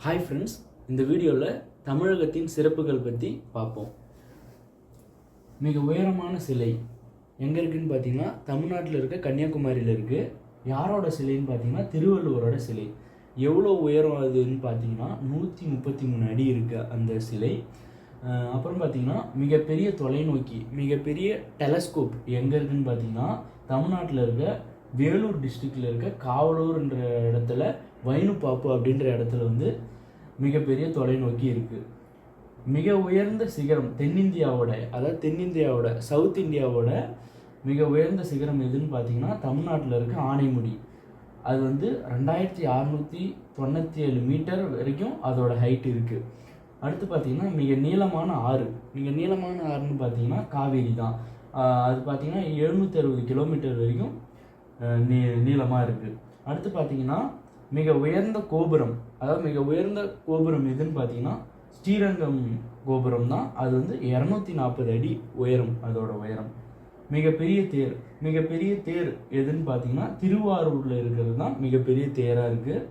Hi friends, இந்த வீடியோவில் தமிழகத்தின் சிறப்புகள் பற்றி பார்ப்போம். மிக உயரமான சிலை எங்கே இருக்குதுன்னு பார்த்தீங்கன்னா தமிழ்நாட்டில் இருக்க கன்னியாகுமரியில் இருக்குது. யாரோட சிலைன்னு பார்த்தீங்கன்னா திருவள்ளுவரோட சிலை. எவ்வளோ உயரம் அதுன்னு பார்த்தீங்கன்னா 133 அடி இருக்குது அந்த சிலை. அப்புறம் பார்த்தீங்கன்னா மிகப்பெரிய தொலைநோக்கி, மிகப்பெரிய டெலஸ்கோப் எங்கே இருக்குதுன்னு பார்த்தீங்கன்னா தமிழ்நாட்டில் இருக்க வேலூர் டிஸ்ட்ரிக்டில் இருக்க காவலூர்ன்ற இடத்துல வைனுப்பாப்பு அப்படின்ற இடத்துல வந்து மிகப்பெரிய தொலைநோக்கி இருக்குது. மிக உயர்ந்த சிகரம் தென்னிந்தியாவோட சவுத் இந்தியாவோட மிக உயர்ந்த சிகரம் எதுன்னு பார்த்தீங்கன்னா தமிழ்நாட்டில் இருக்க ஆனைமுடி. அது வந்து 2697 மீட்டர் வரைக்கும் அதோட ஹைட் இருக்குது. அடுத்து பார்த்தீங்கன்னா மிக நீளமான ஆறுன்னு பார்த்தீங்கன்னா காவேரி தான். அது பார்த்தீங்கன்னா 760 கிலோமீட்டர் வரைக்கும் நீளமாக இருக்குது. அடுத்து பார்த்தீங்கன்னா மிக உயர்ந்த கோபுரம் எதுன்னு பார்த்தீங்கன்னா ஸ்ரீரங்கம் கோபுரம் தான். அது வந்து 240 அடி உயரம் அதோட உயரம். மிகப்பெரிய தேர் எதுன்னு பார்த்தீங்கன்னா திருவாரூரில் இருக்கிறது தான் மிகப்பெரிய தேராக இருக்குது.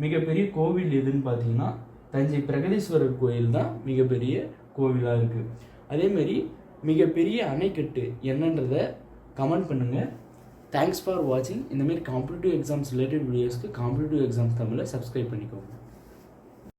மிகப்பெரிய கோவில் எதுன்னு பார்த்தீங்கன்னா தஞ்சை பிரகதீஸ்வரர் கோயில் தான் மிகப்பெரிய கோவிலாக இருக்குது. அதேமாரி மிகப்பெரிய அணைக்கட்டு என்னன்றதை கமெண்ட் பண்ணுங்கள். தேங்க்ஸ் ஃபார் வாட்சிங். இந்தமாரி காம்படிட்டிவ் எக்ஸாம்ஸ் ரிலேட்டட் வீடியோஸ்க்கு காம்படிட்டிவ் எக்ஸாம்ஸ் தமிழை சப்ஸ்கிரைப் பண்ணிக்கோங்க.